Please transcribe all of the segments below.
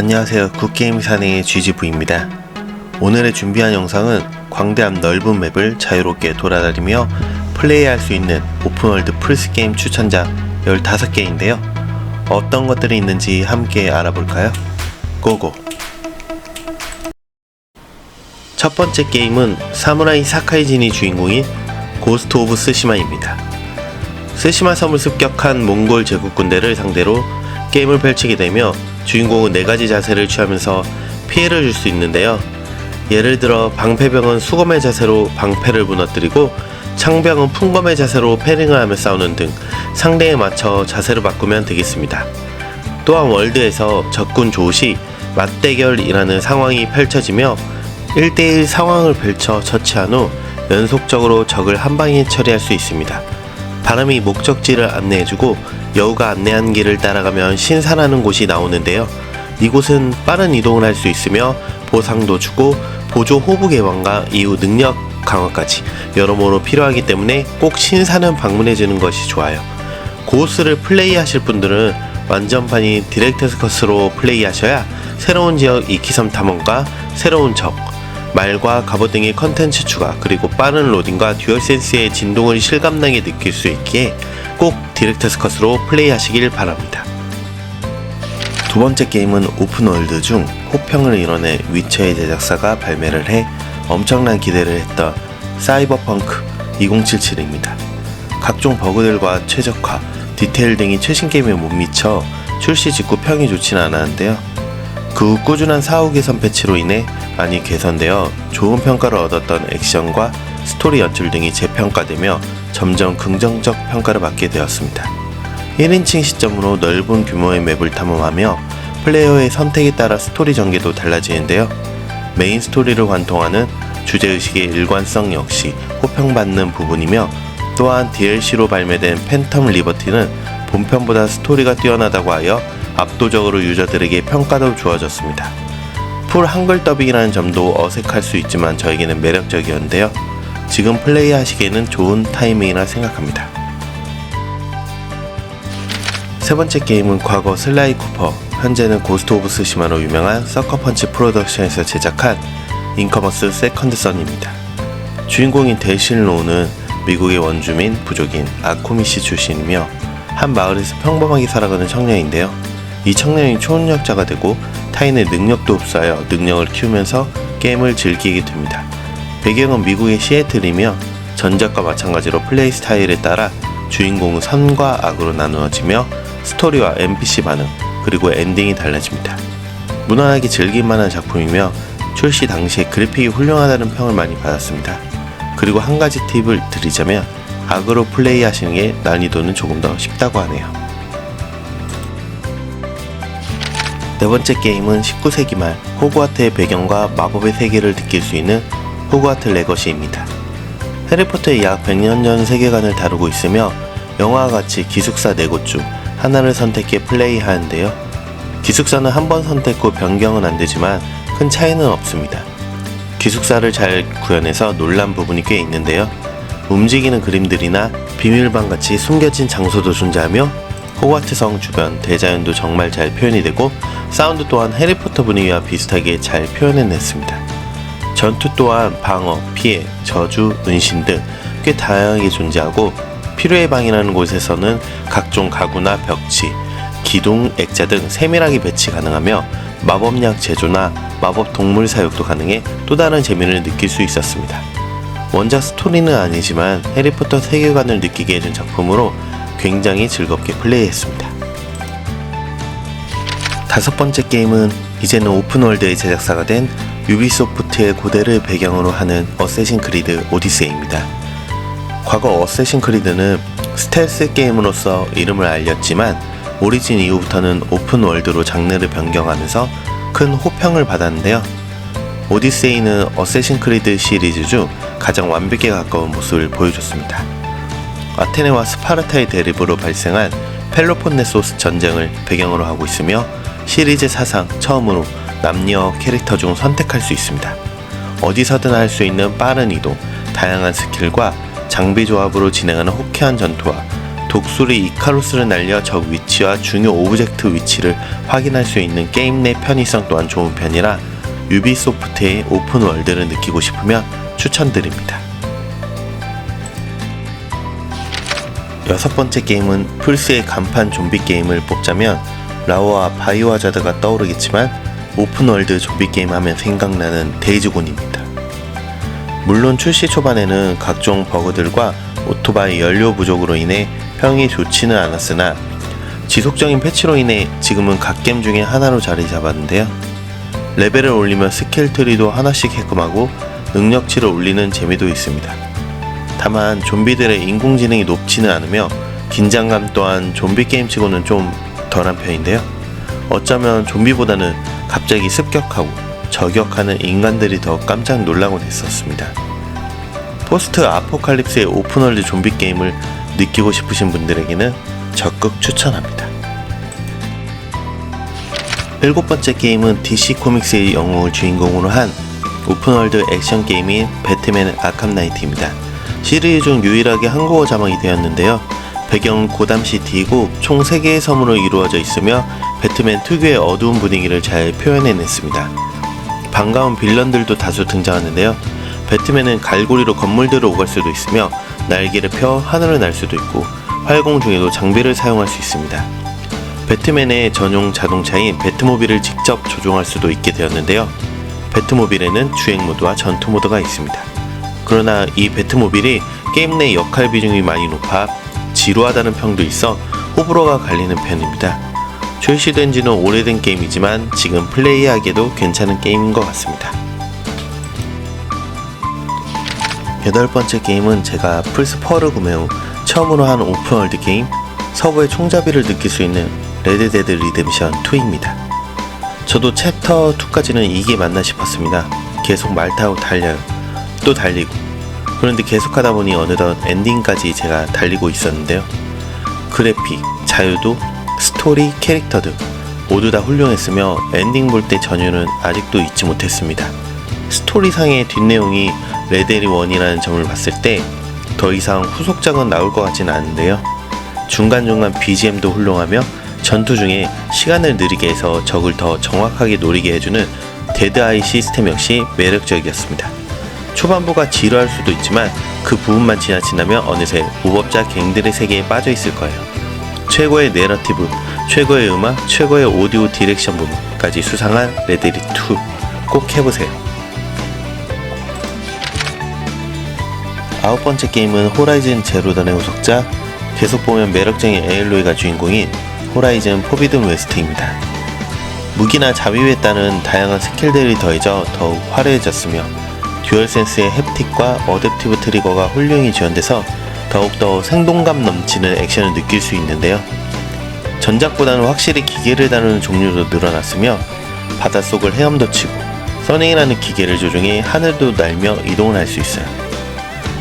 안녕하세요. 굿게임 사내의 GGV입니다. 오늘의 준비한 영상은 광대함 넓은 맵을 자유롭게 돌아다니며 플레이할 수 있는 오픈월드 플스게임 추천작 15개인데요. 어떤 것들이 있는지 함께 알아볼까요? 고고! 첫 번째 게임은 사무라이 사카이진이 주인공인 고스트 오브 스시마입니다. 스시마 섬을 습격한 몽골 제국 군대를 상대로 게임을 펼치게 되며 주인공은 4가지 자세를 취하면서 피해를 줄 수 있는데요. 예를 들어 방패병은 수검의 자세로 방패를 무너뜨리고 창병은 풍검의 자세로 패링을 하며 싸우는 등 상대에 맞춰 자세를 바꾸면 되겠습니다. 또한 월드에서 적군 조시 맞대결이라는 상황이 펼쳐지며 1대1 상황을 펼쳐 처치한 후 연속적으로 적을 한방에 처리할 수 있습니다. 바람이 목적지를 안내해주고 여우가 안내한 길을 따라가면 신사라는 곳이 나오는데요. 이곳은 빠른 이동을 할 수 있으며 보상도 주고 보조 호부 개방과 이후 능력 강화까지 여러모로 필요하기 때문에 꼭 신사는 방문해주는 것이 좋아요. 고스를 플레이하실 분들은 완전판인 디렉터스 컷으로 플레이하셔야 새로운 지역 이키섬 탐험과 새로운 적, 말과 갑옷 등의 컨텐츠 추가, 그리고 빠른 로딩과 듀얼센스의 진동을 실감나게 느낄 수 있기에 꼭 디렉터스 컷으로 플레이하시길 바랍니다. 두 번째 게임은 오픈월드 중 호평을 이뤄낸 위쳐의 제작사가 발매를 해 엄청난 기대를 했던 사이버펑크 2077입니다. 각종 버그들과 최적화, 디테일 등이 최신 게임에 못 미쳐 출시 직후 평이 좋지는 않았는데요. 그 후 꾸준한 사후 개선 패치로 인해 많이 개선되어 좋은 평가를 얻었던 액션과 스토리 연출 등이 재평가되며 점점 긍정적 평가를 받게 되었습니다. 1인칭 시점으로 넓은 규모의 맵을 탐험하며 플레이어의 선택에 따라 스토리 전개도 달라지는데요. 메인 스토리를 관통하는 주제의식의 일관성 역시 호평받는 부분이며, 또한 DLC로 발매된 팬텀 리버티는 본편보다 스토리가 뛰어나다고 하여 압도적으로 유저들에게 평가도 좋아졌습니다. 풀 한글 더빙이라는 점도 어색할 수 있지만 저에게는 매력적이었는데요. 지금 플레이하시기에는 좋은 타이밍이라 생각합니다. 세 번째 게임은 과거 슬라이 쿠퍼, 현재는 고스트 오브 스시마로 유명한 서커펀치 프로덕션에서 제작한 인커머스 세컨드 선입니다. 주인공인 대실 로우는 미국의 원주민 부족인 아코미시 출신이며 한 마을에서 평범하게 살아가는 청년인데요. 이 청년이 초능력자가 되고 타인의 능력도 흡수하여 능력을 키우면서 게임을 즐기게 됩니다. 배경은 미국의 시애틀이며 전작과 마찬가지로 플레이 스타일에 따라 주인공은 선과 악으로 나누어지며 스토리와 NPC 반응, 그리고 엔딩이 달라집니다. 무난하게 즐길만한 작품이며 출시 당시에 그래픽이 훌륭하다는 평을 많이 받았습니다. 그리고 한 가지 팁을 드리자면 악으로 플레이하시는 게 난이도는 조금 더 쉽다고 하네요. 네 번째 게임은 19세기 말 호그와트의 배경과 마법의 세계를 느낄 수 있는 호그와트 레거시입니다. 해리포터의 약 100년 전 세계관을 다루고 있으며 영화와 같이 기숙사 4곳 중 하나를 선택해 플레이하는데요. 기숙사는 한 번 선택 후 변경은 안되지만 큰 차이는 없습니다. 기숙사를 잘 구현해서 놀란 부분이 꽤 있는데요. 움직이는 그림들이나 비밀방같이 숨겨진 장소도 존재하며 호그와트 성 주변 대자연도 정말 잘 표현이 되고 사운드 또한 해리포터 분위기와 비슷하게 잘 표현해냈습니다. 전투 또한 방어, 피해, 저주, 은신 등 꽤 다양하게 존재하고 필요의 방이라는 곳에서는 각종 가구나 벽지, 기둥, 액자 등 세밀하게 배치 가능하며 마법약 제조나 마법 동물 사육도 가능해 또 다른 재미를 느낄 수 있었습니다. 원작 스토리는 아니지만 해리포터 세계관을 느끼게 해준 작품으로 굉장히 즐겁게 플레이했습니다. 다섯 번째 게임은 이제는 오픈월드의 제작사가 된 유비소프트의 고대를 배경으로 하는 어쌔신 크리드 오디세이입니다. 과거 어쌔신 크리드는 스텔스 게임으로서 이름을 알렸지만 오리진 이후부터는 오픈월드로 장르를 변경하면서 큰 호평을 받았는데요. 오디세이는 어쌔신 크리드 시리즈 중 가장 완벽에 가까운 모습을 보여줬습니다. 아테네와 스파르타의 대립으로 발생한 펠로폰네소스 전쟁을 배경으로 하고 있으며 시리즈 사상 처음으로 남녀 캐릭터 중 선택할 수 있습니다. 어디서든 할 수 있는 빠른 이동, 다양한 스킬과 장비 조합으로 진행하는 호쾌한 전투와 독수리 이카루스를 날려 적 위치와 중요 오브젝트 위치를 확인할 수 있는 게임 내 편의성 또한 좋은 편이라 유비소프트의 오픈월드를 느끼고 싶으면 추천드립니다. 여섯 번째 게임은 플스의 간판 좀비 게임을 뽑자면 라오와 바이오하자드가 떠오르겠지만 오픈월드 좀비 게임 하면 생각나는 데이즈곤입니다. 물론 출시 초반에는 각종 버그들과 오토바이 연료 부족으로 인해 평이 좋지는 않았으나 지속적인 패치로 인해 지금은 갓겜 중에 하나로 자리 잡았는데요. 레벨을 올리면 스킬 트리도 하나씩 해금하고 능력치를 올리는 재미도 있습니다. 다만 좀비들의 인공지능이 높지는 않으며 긴장감 또한 좀비 게임치고는 좀 덜한 편인데요. 어쩌면 좀비보다는 갑자기 습격하고 저격하는 인간들이 더 깜짝 놀라곤 했었습니다. 포스트 아포칼립스의 오픈월드 좀비 게임을 느끼고 싶으신 분들에게는 적극 추천합니다. 일곱 번째 게임은 DC 코믹스의 영웅을 주인공으로 한 오픈월드 액션 게임인 배트맨 아캄 나이트입니다. 시리즈 중 유일하게 한국어 자막이 되었는데요. 배경은 고담시티이고 총 3개의 섬으로 이루어져 있으며 배트맨 특유의 어두운 분위기를 잘 표현해냈습니다. 반가운 빌런들도 다수 등장하는데요. 배트맨은 갈고리로 건물들을 오갈 수도 있으며 날개를 펴 하늘을 날 수도 있고 활공 중에도 장비를 사용할 수 있습니다. 배트맨의 전용 자동차인 배트모빌을 직접 조종할 수도 있게 되었는데요. 배트모빌에는 주행 모드와 전투 모드가 있습니다. 그러나 이 배트모빌이 게임 내 역할 비중이 많이 높아 지루하다는 평도 있어 호불호가 갈리는 편입니다. 출시된 지는 오래된 게임이지만 지금 플레이하기에도 괜찮은 게임인 것 같습니다. 여덟 번째 게임은 제가 플스4를 구매 후 처음으로 한 오픈월드 게임 서부의 총잡이를 느낄 수 있는 레드데드 리뎀션 2입니다. 저도 챕터 2까지는 이게 맞나 싶었습니다. 계속 말 타고 달려요. 또 달리고. 그런데 계속하다 보니 어느덧 엔딩까지 제가 달리고 있었는데요. 그래픽, 자유도, 스토리, 캐릭터 등 모두 다 훌륭했으며 엔딩 볼 때 전율은 아직도 잊지 못했습니다. 스토리상의 뒷내용이 레데리 1이라는 점을 봤을 때 더 이상 후속작은 나올 것 같지는 않은데요. 중간중간 BGM도 훌륭하며 전투 중에 시간을 느리게 해서 적을 더 정확하게 노리게 해주는 데드아이 시스템 역시 매력적이었습니다. 초반부가 지루할 수도 있지만 그 부분만 지나치다면 어느새 무법자 갱들의 세계에 빠져 있을 거예요. 최고의 내러티브, 최고의 음악, 최고의 오디오 디렉션 부분까지 수상한 레데리 2 꼭 해보세요. 아홉 번째 게임은 호라이즌 제로던의 후속작, 계속 보면 매력적인 에일로이가 주인공인 호라이즌 포비든 웨스트입니다. 무기나 자위에 따른 다양한 스킬들이 더해져 더욱 화려해졌으며 듀얼센스의 햅틱과 어댑티브 트리거가 훌륭히 지원돼서 더욱더 생동감 넘치는 액션을 느낄 수 있는데요. 전작보다는 확실히 기계를 다루는 종류도 늘어났으며 바닷속을 헤엄도 치고 서닝이라는 기계를 조종해 하늘도 날며 이동을 할 수 있어요.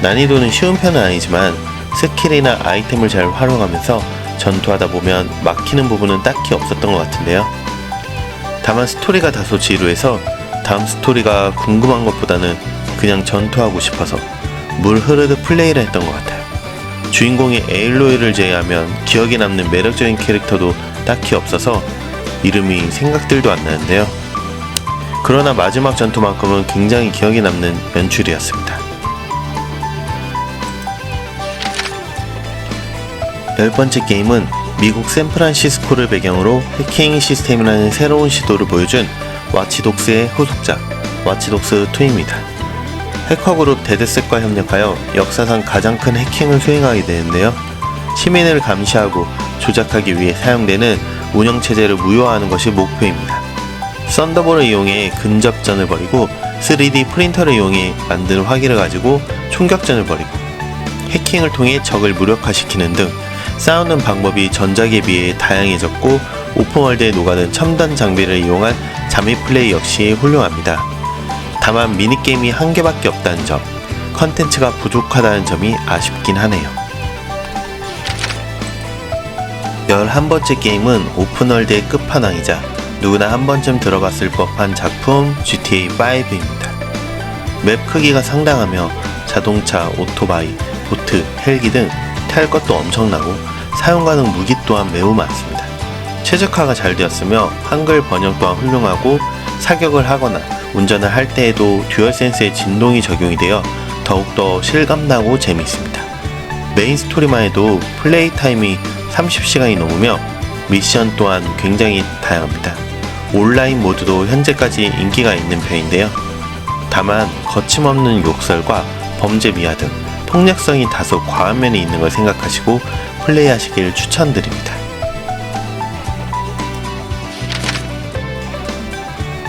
난이도는 쉬운 편은 아니지만 스킬이나 아이템을 잘 활용하면서 전투하다 보면 막히는 부분은 딱히 없었던 것 같은데요. 다만 스토리가 다소 지루해서 다음 스토리가 궁금한 것보다는 그냥 전투하고 싶어서 물 흐르듯 플레이를 했던 것 같아요. 주인공이 에일로이를 제외하면 기억에 남는 매력적인 캐릭터도 딱히 없어서 이름이 생각들도 안 나는데요. 그러나 마지막 전투만큼은 굉장히 기억에 남는 연출이었습니다. 열 번째 게임은 미국 샌프란시스코를 배경으로 해킹 시스템이라는 새로운 시도를 보여준 와치독스의 후속작 와치독스2입니다. 해커 그룹 데드셋과 협력하여 역사상 가장 큰 해킹을 수행하게 되는데요. 시민을 감시하고 조작하기 위해 사용되는 운영체제를 무효화하는 것이 목표입니다. 썬더볼을 이용해 근접전을 벌이고 3D 프린터를 이용해 만든 화기를 가지고 총격전을 벌이고 해킹을 통해 적을 무력화시키는 등 싸우는 방법이 전작에 비해 다양해졌고 오픈월드에 녹아든 첨단 장비를 이용한 잠입 플레이 역시 훌륭합니다. 다만 미니게임이 한 개밖에 없다는 점, 컨텐츠가 부족하다는 점이 아쉽긴 하네요. 11번째 게임은 오픈월드의 끝판왕이자 누구나 한 번쯤 들어갔을 법한 작품 GTA5입니다. 맵 크기가 상당하며 자동차, 오토바이, 보트, 헬기 등 탈 것도 엄청나고 사용 가능 무기 또한 매우 많습니다. 최적화가 잘 되었으며 한글 번역 또한 훌륭하고 사격을 하거나 운전을 할 때에도 듀얼센스의 진동이 적용이 되어 더욱더 실감나고 재미있습니다. 메인 스토리만 해도 플레이 타임이 30시간이 넘으며 미션 또한 굉장히 다양합니다. 온라인 모드도 현재까지 인기가 있는 편인데요. 다만 거침없는 욕설과 범죄 미화 등 폭력성이 다소 과한 면이 있는 걸 생각하시고 플레이하시길 추천드립니다.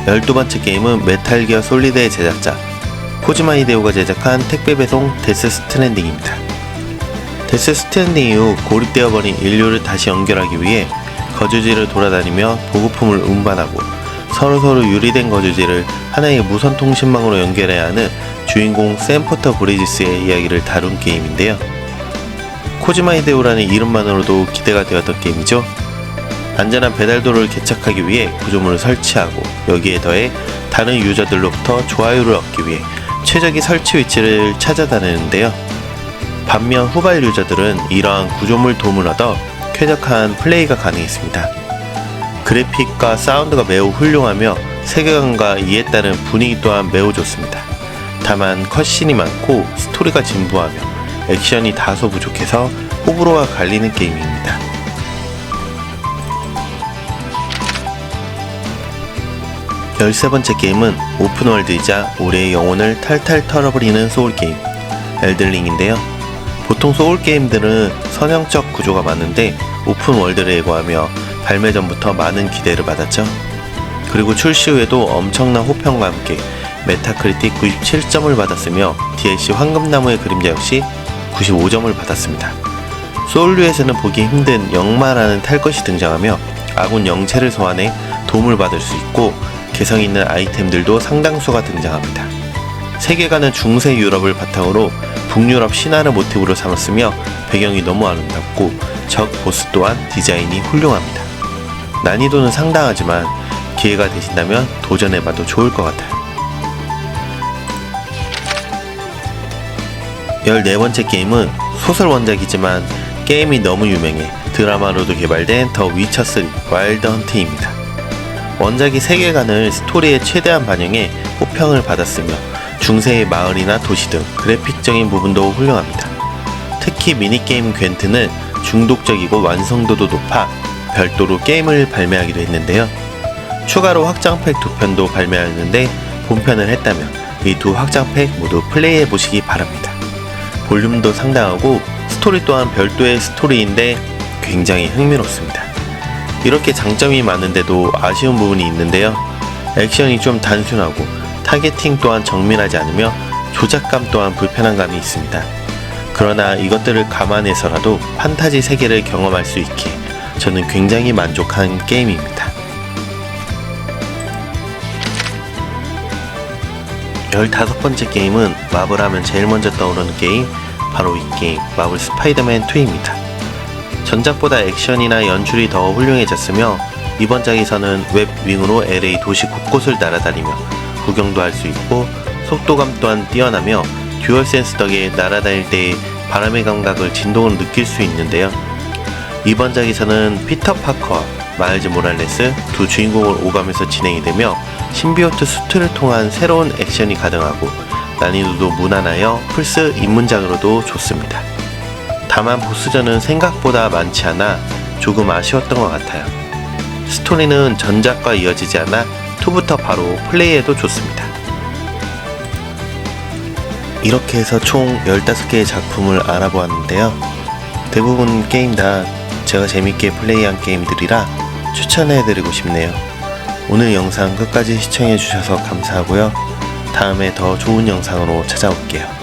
12번째 게임은 메탈 기어 솔리드의 제작자 코지마 히데오가 제작한 택배 배송 데스 스트랜딩입니다. 데스 스트랜딩 이후 고립되어버린 인류를 다시 연결하기 위해 거주지를 돌아다니며 보급품을 운반하고 서로서로 유리된 거주지를 하나의 무선 통신망으로 연결해야 하는 주인공 샘 포터 브리지스의 이야기를 다룬 게임인데요. 코지마 히데오라는 이름만으로도 기대가 되었던 게임이죠. 안전한 배달도로를 개척하기 위해 구조물을 설치하고 여기에 더해 다른 유저들로부터 좋아요를 얻기 위해 최적의 설치 위치를 찾아다니는데요. 반면 후발 유저들은 이러한 구조물 도움을 얻어 쾌적한 플레이가 가능했습니다. 그래픽과 사운드가 매우 훌륭하며 세계관과 이에 따른 분위기 또한 매우 좋습니다. 다만 컷신이 많고 스토리가 진부하며 액션이 다소 부족해서 호불호가 갈리는 게임입니다. 13번째 게임은 오픈월드이자 우리의 영혼을 탈탈 털어버리는 소울게임 엘든링인데요. 보통 소울게임들은 선형적 구조가 많은데 오픈월드를 예고하며 발매 전부터 많은 기대를 받았죠. 그리고 출시 후에도 엄청난 호평과 함께 메타크리틱 97점을 받았으며 DLC 황금나무의 그림자 역시 95점을 받았습니다. 소울류에서는 보기 힘든 영마라는 탈것이 등장하며 아군 영체를 소환해 도움을 받을 수 있고 개성 있는 아이템들도 상당수가 등장합니다. 세계관은 중세 유럽을 바탕으로 북유럽 신화를 모티브로 삼았으며 배경이 너무 아름답고 적 보스 또한 디자인이 훌륭합니다. 난이도는 상당하지만 기회가 되신다면 도전해봐도 좋을 것 같아요. 14번째 게임은 소설 원작이지만 게임이 너무 유명해 드라마로도 개발된 더 위쳐3 와일드 헌트입니다. 원작이 세계관을 스토리에 최대한 반영해 호평을 받았으며 중세의 마을이나 도시 등 그래픽적인 부분도 훌륭합니다. 특히 미니게임 괜트는 중독적이고 완성도도 높아 별도로 게임을 발매하기도 했는데요. 추가로 확장팩 2편도 발매하였는데 본편을 했다면 이 두 확장팩 모두 플레이해보시기 바랍니다. 볼륨도 상당하고 스토리 또한 별도의 스토리인데 굉장히 흥미롭습니다. 이렇게 장점이 많은데도 아쉬운 부분이 있는데요. 액션이 좀 단순하고 타겟팅 또한 정밀하지 않으며 조작감 또한 불편한 감이 있습니다. 그러나 이것들을 감안해서라도 판타지 세계를 경험할 수 있기에 저는 굉장히 만족한 게임입니다. 15번째 게임은 마블 하면 제일 먼저 떠오르는 게임, 바로 이 게임 마블 스파이더맨 2입니다. 전작보다 액션이나 연출이 더 훌륭해졌으며 이번 작에서는 웹윙으로 LA 도시 곳곳을 날아다니며 구경도 할 수 있고 속도감 또한 뛰어나며 듀얼센스 덕에 날아다닐 때의 바람의 감각을 진동으로 느낄 수 있는데요. 이번 작에서는 피터 파커와 마일즈 모랄레스 두 주인공을 오가면서 진행이 되며 신비오트 수트를 통한 새로운 액션이 가능하고 난이도도 무난하여 플스 입문작으로도 좋습니다. 다만 보스전은 생각보다 많지 않아 조금 아쉬웠던 것 같아요. 스토리는 전작과 이어지지 않아 2부터 바로 플레이해도 좋습니다. 이렇게 해서 총 15개의 작품을 알아보았는데요. 대부분 게임 다 제가 재밌게 플레이한 게임들이라 추천해드리고 싶네요. 오늘 영상 끝까지 시청해주셔서 감사하고요. 다음에 더 좋은 영상으로 찾아올게요.